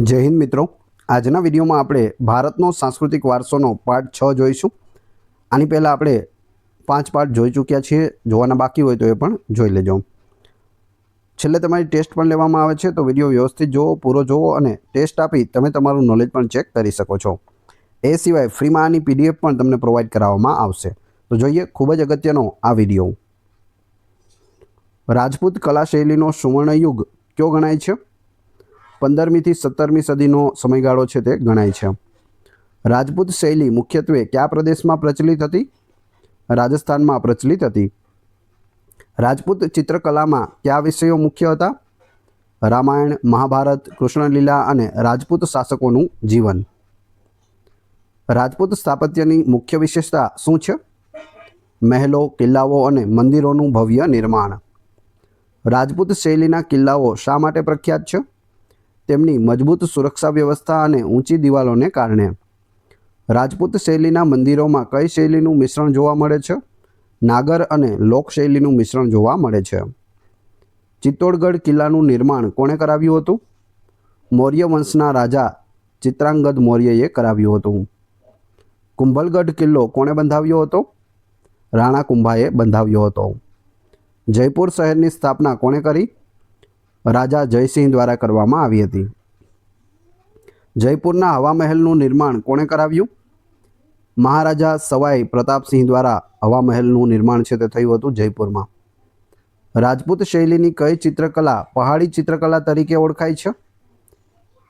જય હિન્દ મિત્રો, આજના વિડીયોમાં આપણે ભારતનો સાંસ્કૃતિક વારસોનો પાર્ટ 6 જોઈશું। આની પહેલાં આપણે 5 પાર્ટ જોઈ ચૂક્યા છીએ। જોવાના બાકી હોય તો એ પણ જોઈ લેજો। છેલ્લે તમારી ટેસ્ટ પણ લેવામાં આવે છે, તો વિડીયો વ્યવસ્થિત જુઓ, પૂરો જુઓ અને ટેસ્ટ આપી તમે તમારું નોલેજ પણ ચેક કરી શકો છો। એ સિવાય ફ્રીમાં આની પીડીએફ પણ તમને પ્રોવાઈડ કરાવવામાં આવશે। તો જોઈએ ખૂબ જ અગત્યનો આ વિડીયો। રાજપૂત કલા શૈલીનો સુવર્ણયુગ કયો ગણાય છે? 15મી થી 17મી સદીનો સમયગાળો છે તે ગણાય છે। રાજપૂત શૈલી મુખ્યત્વે કયા પ્રદેશમાં પ્રચલિત હતી? રાજસ્થાનમાં પ્રચલિત હતી। રાજપૂત ચિત્રકલામાં કયા વિષયો મુખ્ય હતા? રામાયણ, મહાભારત, કૃષ્ણલીલા અને રાજપૂત શાસકોનું જીવન। રાજપૂત સ્થાપત્યની મુખ્ય વિશેષતા શું છે? મહેલો, કિલ્લાઓ અને મંદિરોનું ભવ્ય નિર્માણ। રાજપૂત શૈલીના કિલ્લાઓ શા માટે પ્રખ્યાત છે? તેમની મજબૂત સુરક્ષા વ્યવસ્થા અને ઊંચી દિવાલોને કારણે। રાજપૂત શૈલીના મંદિરોમાં કઈ શૈલીનું મિશ્રણ જોવા મળે છે? નાગર અને લોક શૈલીનું મિશ્રણ જોવા મળે છે। ચિત્તોડગઢ કિલ્લાનું નિર્માણ કોણે કરાવ્યું હતું? મૌર્ય વંશના રાજા ચિત્રાંગદ મૌર્યએ કરાવ્યું હતું। કુંભલગઢ કિલ્લો કોણે બંધાવ્યો હતો? રાણા કુંભાએ બંધાવ્યો હતો। જયપુર શહેરની સ્થાપના કોણે કરી? રાજા જયસિંહ દ્વારા કરવામાં આવી હતી। જયપુરના હવા મહેલનું નિર્માણ કોણે કરાવ્યું? મહારાજા સવાઈ પ્રતાપસિંહ દ્વારા હવા મહેલનું નિર્માણ છે તે થયું હતું જયપુરમાં। રાજપૂત શૈલીની કઈ ચિત્રકલા પહાડી ચિત્રકલા તરીકે ઓળખાય છે?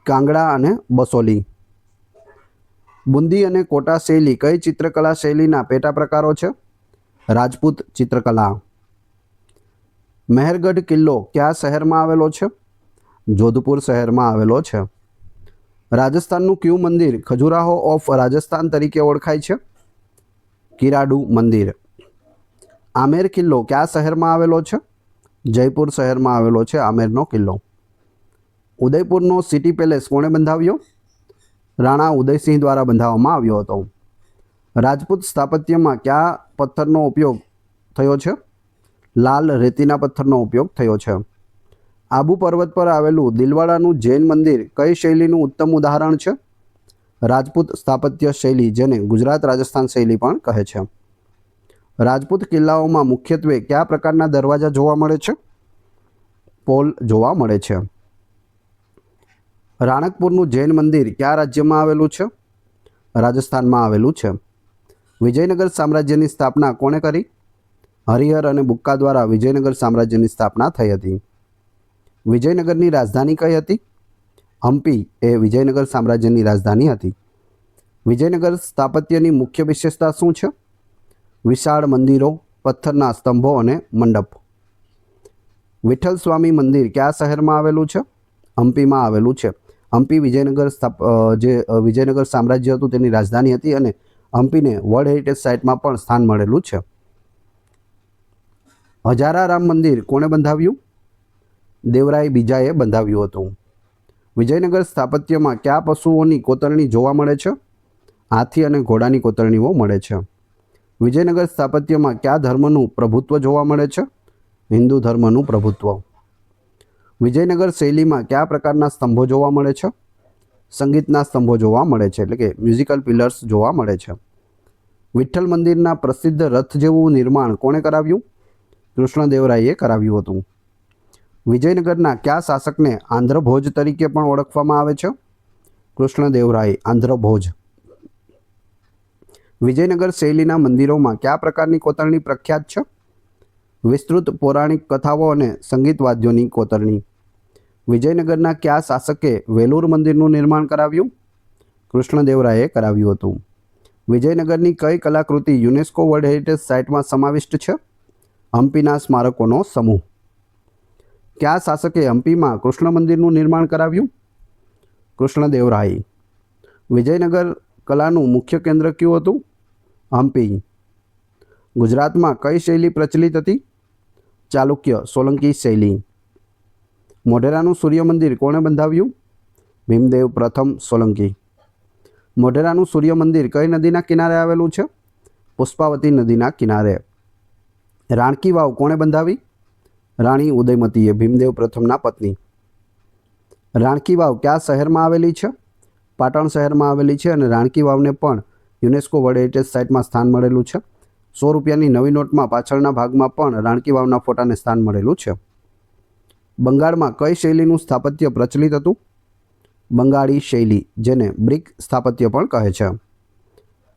કાંગડા અને બસોલી। બુંદી અને કોટા શૈલી કઈ ચિત્રકલા શૈલીના પેટા પ્રકારો છે? રાજપૂત ચિત્રકલા। મહેરગઢ કિલ્લો કયા શહેરમાં આવેલો છે? જોધપુર શહેરમાં આવેલો છે। રાજસ્થાનનું કયું મંદિર ખજુરાહો ઓફ રાજસ્થાન તરીકે ઓળખાય છે? કિરાડુ મંદિર। આમેર કિલ્લો કયા શહેરમાં આવેલો છે? જયપુર શહેરમાં આવેલો છે આમેરનો કિલ્લો। ઉદયપુરનો સિટી પેલેસ કોણે બંધાવ્યો? રાણા ઉદયસિંહ દ્વારા બંધાવવામાં આવ્યો હતો। રાજપૂત સ્થાપત્યમાં કયા પથ્થરનો ઉપયોગ થયો છે? લાલ રેતીના પથ્થરનો ઉપયોગ થયો છે। આબુ પર્વત પર આવેલું દિલવાડાનું જૈન મંદિર કઈ શૈલીનું ઉત્તમ ઉદાહરણ છે? રાજપૂત સ્થાપત્ય શૈલી, જેને ગુજરાત રાજસ્થાન શૈલી પણ કહે છે। રાજપૂત કિલ્લાઓમાં મુખ્યત્વે કયા પ્રકારના દરવાજા જોવા મળે છે? પોલ જોવા મળે છે। રાણકપુરનું જૈન મંદિર કયા રાજ્યમાં આવેલું છે? રાજસ્થાનમાં આવેલું છે। વિજયનગર સામ્રાજ્યની સ્થાપના કોણે કરી? હરિહર અને બુક્કા દ્વારા વિજયનગર સામ્રાજ્યની સ્થાપના થઈ હતી। વિજયનગરની રાજધાની કઈ હતી? હમ્પી એ વિજયનગર સામ્રાજ્યની રાજધાની હતી। વિજયનગર સ્થાપત્યની મુખ્ય વિશેષતા શું છે? વિશાળ મંદિરો, પથ્થરના સ્તંભો અને મંડપ। વિઠ્ઠલ સ્વામી મંદિર કયા શહેરમાં આવેલું છે? હમ્પીમાં આવેલું છે। હમ્પી વિજયનગર સામ્રાજ્ય હતું તેની રાજધાની હતી અને હમ્પીને વર્લ્ડ હેરિટેજ સાઇટમાં પણ સ્થાન મળેલું છે। હજારા રામ મંદિર કોણે બંધાવ્યું? દેવરાય બીજાએ બંધાવ્યું હતું। વિજયનગર સ્થાપત્યમાં કયા પશુઓની કોતરણી જોવા મળે છે? હાથી અને ઘોડાની કોતરણીઓ મળે છે। વિજયનગર સ્થાપત્યમાં કયા ધર્મનું પ્રભુત્વ જોવા મળે છે? હિન્દુ ધર્મનું પ્રભુત્વ। વિજયનગર શૈલીમાં કયા પ્રકારના સ્તંભો જોવા મળે છે? સંગીતના સ્તંભો જોવા મળે છે, એટલે કે મ્યુઝિકલ પિલર્સ જોવા મળે છે। વિઠ્ઠલ મંદિરના પ્રસિદ્ધ રથ જેવું નિર્માણ કોણે કરાવ્યું? કૃષ્ણદેવરાયે કરાવ્યું હતું। વિજયનગરના કયા શાસકને આંધ્રભોજ તરીકે પણ ઓળખવામાં આવે છે? કૃષ્ણદેવરાય આંધ્રભોજ। વિજયનગર શૈલીના મંદિરોમાં કયા પ્રકારની કોતરણી પ્રખ્યાત છે? વિસ્તૃત પૌરાણિક કથાઓ અને સંગીત વાદ્યોની કોતરણી। વિજયનગરના કયા શાસકે વેલુર મંદિરનું નિર્માણ કરાવ્યું? કૃષ્ણદેવરાયે કરાવ્યું હતું। વિજયનગરની કઈ કલાકૃતિ યુનેસ્કો વર્લ્ડ હેરિટેજ સાઇટમાં સમાવિષ્ટ છે? હમ્પીના સ્મારકોનો સમૂહ। કયા શાસકે હમ્પીમાં કૃષ્ણ મંદિરનું નિર્માણ કરાવ્યું? કૃષ્ણદેવરાય। વિજયનગર કલાનું મુખ્ય કેન્દ્ર કયું હતું? હમ્પી। ગુજરાતમાં કઈ શૈલી પ્રચલિત હતી? ચાલુક્ય સોલંકી શૈલી। મોઢેરાનું સૂર્ય મંદિર કોણે બંધાવ્યું? ભીમદેવ પ્રથમ સોલંકી। મોઢેરાનું સૂર્ય મંદિર કઈ નદીના કિનારે આવેલું છે? પુષ્પાવતી નદીના કિનારે। રાણકી વાવ કોણે બંધાવી? રાણી ઉદયમતીએ, ભીમદેવ પ્રથમના પત્ની। રાણકી વાવ કયા શહેરમાં આવેલી છે? પાટણ શહેરમાં આવેલી છે અને રાણકી વાવને પણ યુનેસ્કો વર્લ્ડ હેરિટેજ સાઇટમાં સ્થાન મળેલું છે. 100 રૂપિયાની નવી નોટમાં પાછળના ભાગમાં પણ રાણકી વાવના ફોટાને સ્થાન મળેલું છે. બંગાળમાં કઈ શૈલીનું સ્થાપત્ય પ્રચલિત હતું? બંગાળી શૈલી, જેને બ્રિક સ્થાપત્ય પણ કહે છે.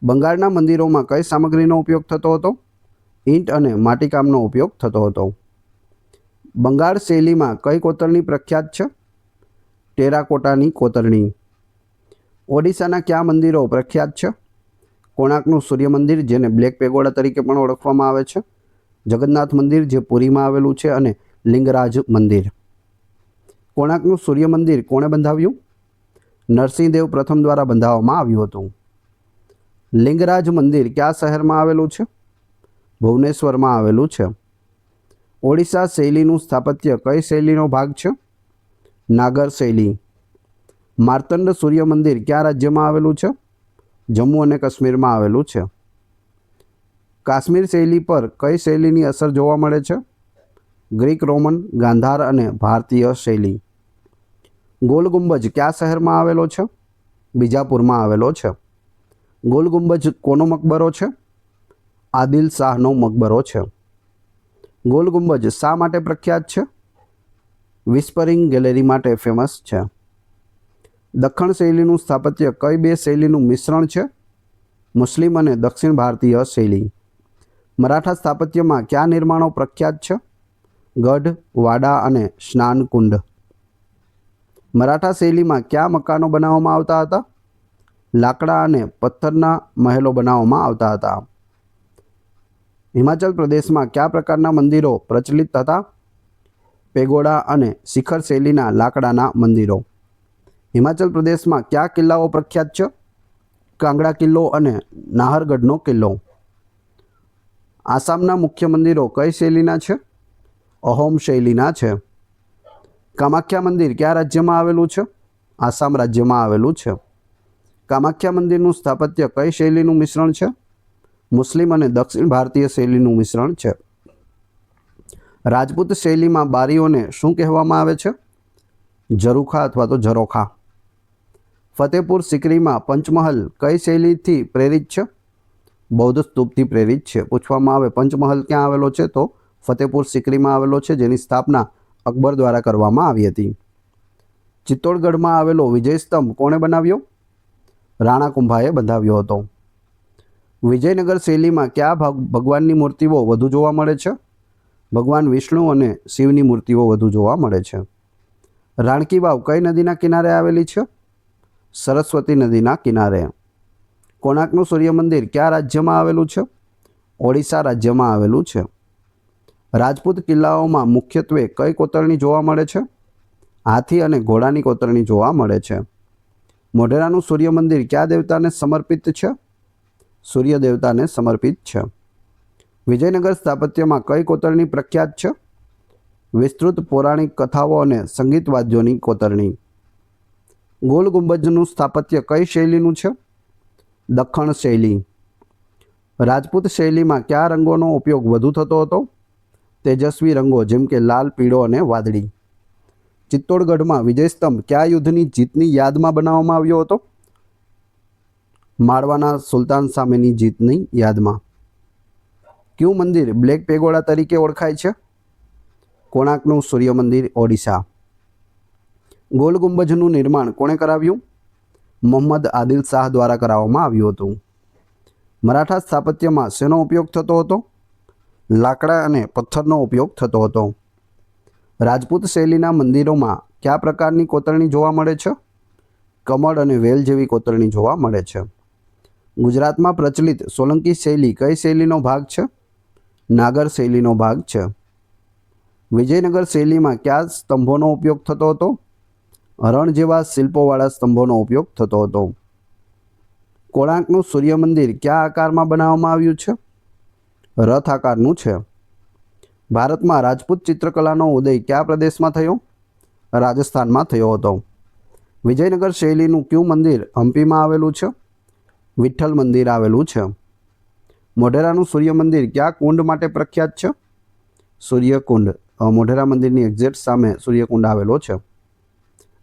બંગાળના મંદિરોમાં કઈ સામગ્રીનો ઉપયોગ થતો હતો? ઈંટ અને માટીકામનો ઉપયોગ થતો હતો. બંગાળ શૈલીમાં કઈ કોતરણી પ્રખ્યાત છે? ટેરાકોટાની કોતરણી. ઓડિશાના કયા મંદિરો પ્રખ્યાત છે? કોણાર્કનું સૂર્ય મંદિર, જેને બ્લેક પેગોડા તરીકે પણ ઓળખવામાં આવે છે, જગન્નાથ મંદિર જે પુરીમાં આવેલું છે, અને લિંગરાજ મંદિર. કોણાર્કનું સૂર્ય મંદિર કોણે બંધાવ્યું? નરસિંહદેવ પ્રથમ દ્વારા બંધાવવામાં આવ્યું હતું. લિંગરાજ મંદિર કયા શહેરમાં આવેલું છે? ભુવનેશ્વરમાં આવેલું છે. ઓડિશા શૈલીનું સ્થાપત્ય કઈ શૈલીનો ભાગ છે? નાગર શૈલી. માર્તંડ સૂર્ય મંદિર કયા રાજ્યમાં આવેલું છે? જમ્મુ અને કાશ્મીરમાં આવેલું છે. કાશ્મીર શૈલી પર કઈ શૈલીની અસર જોવા મળે છે? ગ્રીક રોમન, ગાંધાર અને ભારતીય શૈલી. ગોલ ગુંબજ કયા શહેરમાં આવેલો છે? બીજાપુરમાં આવેલો છે. ગોલ ગુંબજ કોનો મકબરો છે? આદિલ શાહનો મકબરો છે. ગોલ ગુંબજ શા માટે પ્રખ્યાત છે? વિસ્પરિંગ ગેલેરી માટે ફેમસ છે. દખ્ખણ શૈલીનું સ્થાપત્ય કઈ બે શૈલીનું મિશ્રણ છે? મુસ્લિમ અને દક્ષિણ ભારતીય શૈલી. મરાઠા સ્થાપત્યમાં કયા નિર્માણો પ્રખ્યાત છે? ગઢ, વાડા અને સ્નાનકુંડ. મરાઠા શૈલીમાં કયા મકાનો બનાવવામાં આવતા હતા? લાકડા અને પથ્થરના મહેલો બનાવવામાં આવતા હતા. હિમાચલ પ્રદેશમાં કયા પ્રકારના મંદિરો પ્રચલિત હતા? પેગોડા અને શિખર શૈલીના લાકડાના મંદિરો. હિમાચલ પ્રદેશમાં કયા કિલ્લાઓ પ્રખ્યાત છે? કાંગડા કિલ્લો અને નાહરગઢનો કિલ્લો. આસામના મુખ્ય મંદિરો કઈ શૈલીના છે? અહોમ શૈલીના છે. કામાખ્યા મંદિર કયા રાજ્યમાં આવેલું છે? આસામ રાજ્યમાં આવેલું છે. કામાખ્યા મંદિરનું સ્થાપત્ય કઈ શૈલીનું મિશ્રણ છે? મુસ્લિમ અને દક્ષિણ ભારતીય શૈલીનું મિશ્રણ છે. રાજપૂત શૈલીમાં બારીઓને શું કહેવામાં આવે છે? ઝરૂખા અથવા તો ઝરોખા. ફતેપુર સિકરીમાં પંચમહલ કઈ શૈલીથી પ્રેરિત છે? બૌદ્ધ સ્તૂપથી પ્રેરિત છે. પૂછવામાં આવે પંચમહલ ક્યાં આવેલો છે, તો ફતેપુર સિકરીમાં આવેલો છે, જેની સ્થાપના અકબર દ્વારા કરવામાં આવી હતી. ચિત્તોડગઢમાં આવેલો વિજય સ્તંભ કોણે બનાવ્યો? રાણા કુંભાએ બંધાવ્યો હતો. વિજયનગર શૈલીમાં કયા ભગવાનની મૂર્તિઓ વધુ જોવા મળે છે? ભગવાન વિષ્ણુ અને શિવની મૂર્તિઓ વધુ જોવા મળે છે. રાણકી વાવ કઈ નદીના કિનારે આવેલી છે? સરસ્વતી નદીના કિનારે. કોણાર્કનું સૂર્ય મંદિર કયા રાજ્યમાં આવેલું છે? ઓડિશા રાજ્યમાં આવેલું છે. રાજપૂત કિલ્લાઓમાં મુખ્યત્વે કઈ કોતરણી જોવા મળે છે? હાથી અને ઘોડાની કોતરણી જોવા મળે છે. મોઢેરાનું સૂર્ય મંદિર કયા દેવતાને સમર્પિત છે? સૂર્ય દેવતાને સમર્પિત છે. વિજયનગર સ્થાપત્યમાં કઈ કોતરણી પ્રખ્યાત છે? વિસ્તૃત પૌરાણિક કથાઓ અને સંગીત વાદ્યોની કોતરણી. ગોલ ગુંબજનું સ્થાપત્ય કઈ શૈલીનું છે? દખ્ખણ શૈલી. રાજપૂત શૈલીમાં કયા રંગોનો ઉપયોગ વધુ થતો હતો? તેજસ્વી રંગો, જેમ કે લાલ, પીળો અને વાદળી. ચિત્તોડગઢમાં વિજયસ્તંભ કયા યુદ્ધની જીતની યાદમાં બનાવવામાં આવ્યો હતો? માળવાના સુલતાન સામેની જીતની યાદમાં. કયું મંદિર બ્લેક પેગોડા તરીકે ઓળખાય છે? કોણાર્કનું સૂર્ય મંદિર, ઓડિશા. ગોલ ગુંબજનું નિર્માણ કોણે કરાવ્યું? મોહમ્મદ આદિલ શાહ દ્વારા કરાવવામાં આવ્યું હતું. મરાઠા સ્થાપત્યમાં શેનો ઉપયોગ થતો હતો? લાકડા અને પથ્થરનો ઉપયોગ થતો હતો. રાજપૂત શૈલીના મંદિરોમાં કયા પ્રકારની કોતરણી જોવા મળે છે? કમળ અને વેલ જેવી કોતરણી જોવા મળે છે. ગુજરાતમાં પ્રચલિત સોલંકી શૈલી કઈ શૈલીનો ભાગ છે? નાગર શૈલીનો ભાગ છે. વિજયનગર શૈલીમાં કયા સ્તંભોનો ઉપયોગ થતો હતો? હરણ જેવા શિલ્પોવાળા સ્તંભોનો ઉપયોગ થતો હતો. કોણાર્કનું સૂર્ય મંદિર કયા આકારમાં બનાવવામાં આવ્યું છે? રથ આકારનું છે. ભારતમાં રાજપૂત ચિત્રકલાનો ઉદય કયા પ્રદેશમાં થયો? રાજસ્થાનમાં થયો હતો. વિજયનગર શૈલીનું કયું મંદિર હમ્પીમાં આવેલું છે? વિઠ્ઠલ મંદિર આવેલું છે. મોઢેરાનું સૂર્ય મંદિર કયા કુંડ માટે પ્રખ્યાત છે? સૂર્યકુંડ. મોઢેરા મંદિરની એક્ઝેક્ટ સામે સૂર્યકુંડ આવેલો છે.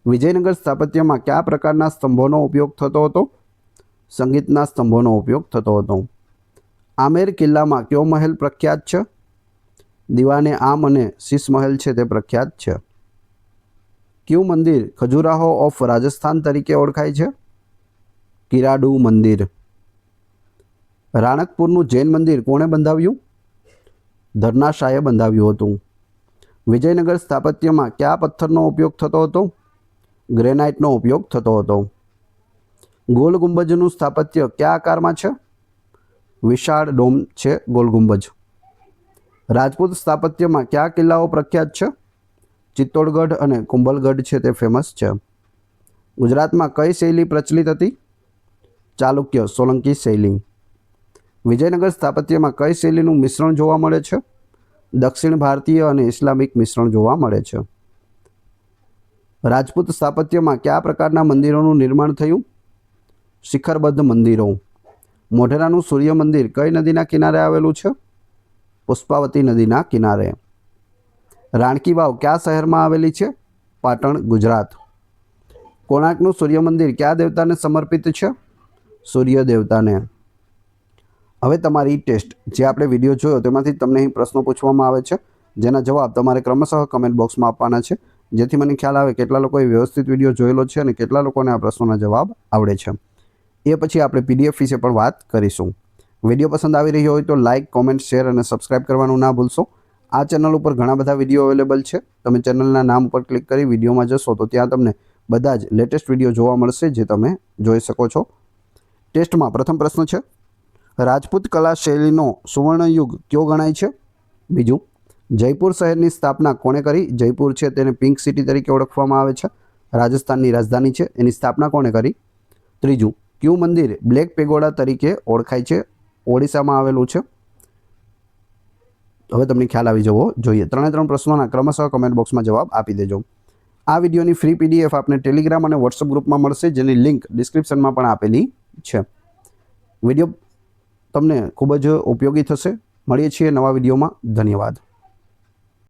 વિજયનગર સ્થાપત્યમાં કયા પ્રકારના સ્તંભોનો ઉપયોગ થતો હતો? સંગીતના સ્તંભોનો ઉપયોગ થતો હતો. આમેર કિલ્લામાં કયો મહેલ પ્રખ્યાત છે? દીવાને આમ અને શીશ મહેલ છે તે પ્રખ્યાત છે. કયું મંદિર ખજુરાહો ઓફ રાજસ્થાન તરીકે ઓળખાય છે? કિરાડુ મંદિર. રાણકપુરનું જૈન મંદિર કોણે બંધાવ્યું? ધર્નાશાએ બંધાવ્યું હતું. વિજયનગર સ્થાપત્યમાં કયા પથ્થરનો ઉપયોગ થતો હતો? ગ્રેનાઇટનો ઉપયોગ થતો હતો. ગોલ ગુંબજનું સ્થાપત્ય કયા આકારમાં છે? વિશાળ ડોમ છે ગોલ ગુંબજ. રાજપૂત સ્થાપત્યમાં કયા કિલ્લાઓ પ્રખ્યાત છે? ચિત્તોડગઢ અને કુંભલગઢ છે તે ફેમસ છે. ગુજરાતમાં કઈ શૈલી પ્રચલિત હતી? ચાલુક્ય સોલંકી શૈલી. વિજયનગર સ્થાપત્યમાં કઈ શૈલીનું મિશ્રણ જોવા મળે છે? દક્ષિણ ભારતીય અને ઇસ્લામિક મિશ્રણ જોવા મળે છે. રાજપૂત સ્થાપત્યમાં કયા પ્રકારના મંદિરોનું નિર્માણ થયું? શિખરબદ્ધ મંદિરો. મોઢેરાનું સૂર્ય મંદિર કઈ નદીના કિનારે આવેલું છે? પુષ્પાવતી નદીના કિનારે. રાણકી વાવ કયા શહેરમાં આવેલી છે? પાટણ, ગુજરાત. કોણાર્કનું સૂર્ય મંદિર કયા દેવતાને સમર્પિત છે? સૂર્ય દેવતાને. હવે તમારી ટેસ્ટ જે આપણે વિડીયો જોયો તેમાંથી તમને અહીં પ્રશ્નો પૂછવામાં આવે છે, જેના જવાબ તમારે ક્રમશઃ કમેન્ટ બોક્સમાં આપવાના છે, જેથી મને ખ્યાલ આવે કેટલા લોકોએ વ્યવસ્થિત વિડીયો જોયેલો છે અને કેટલા લોકોને આ પ્રશ્નોના જવાબ આવડે છે. એ પછી આપણે પીડીએફ વિશે પણ વાત કરીશું. વિડીયો પસંદ આવી રહ્યો હોય તો લાઇક, કોમેન્ટ, શેર અને સબસ્ક્રાઇબ કરવાનું ના ભૂલશો. આ ચેનલ ઉપર ઘણા બધા વિડીયો અવેલેબલ છે. તમે ચેનલના નામ ઉપર ક્લિક કરી વિડીયોમાં જશો તો ત્યાં તમને બધા જ લેટેસ્ટ વિડીયો જોવા મળશે, જે તમે જોઈ શકો છો. ટેસ્ટમાં પ્રથમ પ્રશ્ન છે, રાજપૂત કલા શૈલીનો સુવર્ણયુગ કયો ગણાય છે? બીજું, જયપુર શહેરની સ્થાપના કોણે કરી? જયપુર છે તેને પિંક સિટી તરીકે ઓળખવામાં આવે છે. રાજસ્થાનની રાજધાની છે. એની સ્થાપના કોણે કરી? ત્રીજું, કયું મંદિર બ્લેક પેગોડા તરીકે ઓળખાય છે? ઓડિશામાં આવેલું છે. હવે તમને ખ્યાલ આવી જવો જોઈએ. 3 પ્રશ્નોના ક્રમશઃ કમેન્ટ બોક્સમાં જવાબ આપી દેજો. આ વિડીયોની ફ્રી પીડીએફ આપને ટેલિગ્રામ અને વોટ્સઅપ ગ્રુપમાં મળશે, જેની લિંક ડિસ્ક્રિપ્શનમાં પણ આપેલી છે. વિડીયો તમને ખૂબ જ ઉપયોગી થશે. મળીએ છીએ નવા વિડીયોમાં. ધન્યવાદ.